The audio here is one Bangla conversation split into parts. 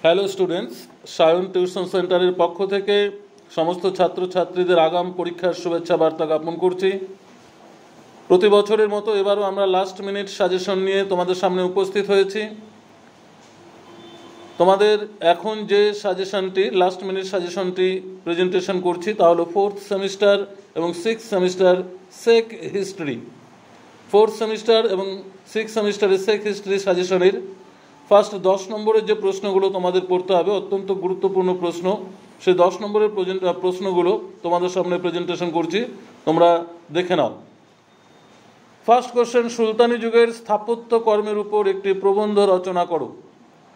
হ্যালো স্টুডেন্টস, সায়ন টিউশন সেন্টারের পক্ষ থেকে সমস্ত ছাত্রছাত্রীদের আগাম পরীক্ষার শুভেচ্ছা বার্তা জ্ঞাপন করছি। প্রতি বছরের মতো এবারও আমরা লাস্ট মিনিট সাজেশন নিয়ে তোমাদের সামনে উপস্থিত হয়েছি। তোমাদের এখন যে সাজেশনটি লাস্ট মিনিট সাজেশনটি প্রেজেন্টেশন করছি তা হলো ফোর্থ সেমিস্টার এবং সিক্স সেমিস্টার সেক হিস্ট্রি। ফোর্থ সেমিস্টার এবং সিক্স সেমিস্টারের সেক হিস্ট্রি সাজেশনের ফার্স্ট 10 নম্বরের যে প্রশ্নগুলো তোমাদের পড়তে হবে, অত্যন্ত গুরুত্বপূর্ণ প্রশ্ন, সেই 10 নম্বরের প্রশ্নগুলো তোমাদের সামনে প্রেজেন্টেশন করছি, তোমরা দেখে নাও। ফার্স্ট কোশ্চেন, সুলতানি যুগের স্থাপত্য কর্মের উপর একটি প্রবন্ধ রচনা করো।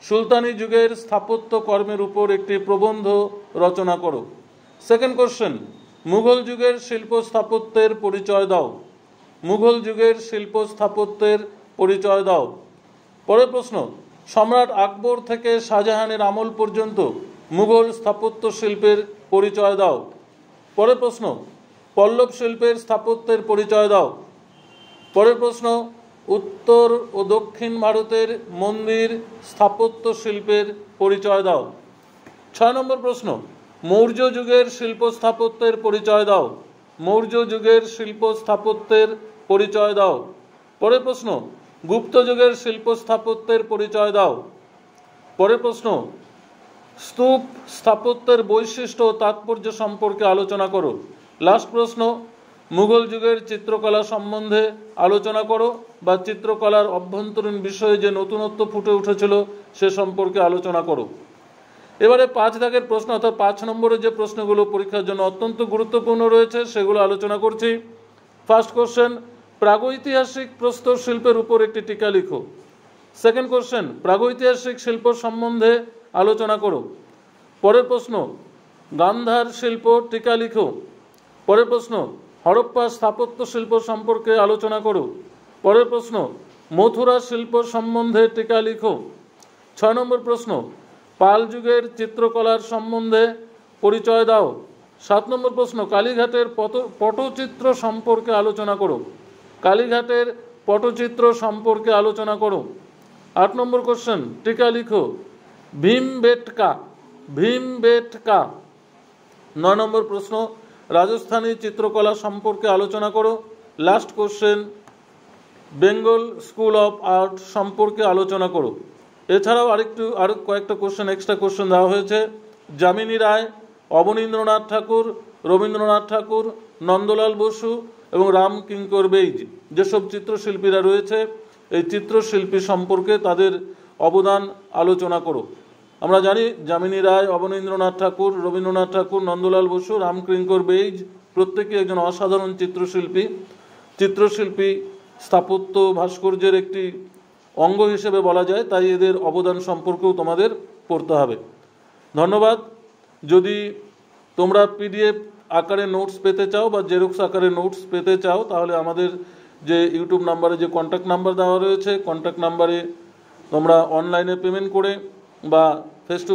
সুলতানি যুগের স্থাপত্য কর্মের উপর একটি প্রবন্ধ রচনা করো। সেকেন্ড কোশ্চেন, মুঘল যুগের শিল্প স্থাপত্যের পরিচয় দাও। মুঘল যুগের শিল্প স্থাপত্যের পরিচয় দাও। পরের প্রশ্ন, সম্রাট আকবর থেকে শাহজাহানের আমল পর্যন্ত মুঘল স্থাপত্য শিল্পের পরিচয় দাও। পরের প্রশ্ন, পল্লব শিল্পের স্থাপত্যের পরিচয় দাও। পরের প্রশ্ন, উত্তর ও দক্ষিণ ভারতের মন্দির স্থাপত্য শিল্পের পরিচয় দাও। 6 নম্বর প্রশ্ন, মৌর্য যুগের শিল্প স্থাপত্যের পরিচয় দাও। মৌর্য যুগের শিল্প স্থাপত্যের পরিচয় দাও। পরের প্রশ্ন, গুপ্ত যুগের শিল্প স্থাপত্যের পরিচয় দাও। পরের প্রশ্ন, স্তূপ স্থাপত্যের বৈশিষ্ট্য ও তাৎপর্য সম্পর্কে আলোচনা করো। লাস্ট প্রশ্ন, মুঘল যুগের চিত্রকলা সম্বন্ধে আলোচনা করো বা চিত্রকলার অভ্যন্তরীণ বিষয়ে যে নতুনত্ব ফুটে উঠেছিল সে সম্পর্কে আলোচনা করো। এবারে 5 দাগের প্রশ্ন অর্থাৎ 5 নম্বরের যে প্রশ্নগুলো পরীক্ষার জন্য অত্যন্ত গুরুত্বপূর্ণ রয়েছে সেগুলো আলোচনা করছি। ফার্স্ট কোশ্চেন, প্রাগৈতিহাসিক প্রস্তর শিল্পের উপর একটি টিকা লিখো। সেকেন্ড কোশ্চেন, প্রাগৈতিহাসিক শিল্প সম্বন্ধে আলোচনা করো। পরের প্রশ্ন, গান্ধার শিল্প টিকা লিখো। পরের প্রশ্ন, হরপ্পা স্থাপত্য শিল্প সম্পর্কে আলোচনা করো। পরের প্রশ্ন, মথুরা শিল্প সম্বন্ধে টিকা লিখো। 6 নম্বর প্রশ্ন, পাল যুগের চিত্রকলার সম্বন্ধে পরিচয় দাও। 7 নম্বর প্রশ্ন, কালীঘাটের পটচিত্র সম্পর্কে আলোচনা করো। কালীঘাটের পটচিত্র সম্পর্কে আলোচনা করো। 8 নম্বর কোশ্চেন, টিকা লিখো ভীমবেটকা। ভীমবেটকা। 9 নম্বর প্রশ্ন, রাজস্থানী চিত্রকলা সম্পর্কে আলোচনা করো। Last question, Bengal school of art সম্পর্কে আলোচনা করো। এছাড়াও আরো কয়েকটা কোশ্চেন, এক্সট্রা কোশ্চেন দেওয়া হয়েছে। যামিনী রায়, অবনীন্দ্রনাথ ঠাকুর, রবীন্দ্রনাথ ঠাকুর, নন্দলাল বসু এবং রামকিঙ্কর বেইজ যেসব চিত্রশিল্পীরা রয়েছে এই চিত্রশিল্পী সম্পর্কে তাদের অবদান আলোচনা করো। আমরা জানি যামিনী রায়, অবনীন্দ্রনাথ ঠাকুর, রবীন্দ্রনাথ ঠাকুর, নন্দলাল বসু, রামকিঙ্কর বেইজ প্রত্যেকে একজন অসাধারণ চিত্রশিল্পী। চিত্রশিল্পী স্থাপত্য ভাস্কর্যের একটি অঙ্গ হিসেবে বলা যায়, তাই এদের অবদান সম্পর্কেও তোমাদের পড়তে হবে। ধন্যবাদ। যদি তোমরা পিডিএফ আকারে নোটস পেতে চাও বা জেরক্স আকারে নোটস পেতে চাও তাহলে আমাদের যে ইউটিউব নাম্বারে যে কন্ট্যাক্ট নাম্বার দেওয়া রয়েছে কন্ট্যাক্ট নাম্বারে তোমরা অনলাইনে পেমেন্ট করে বা ফেস টু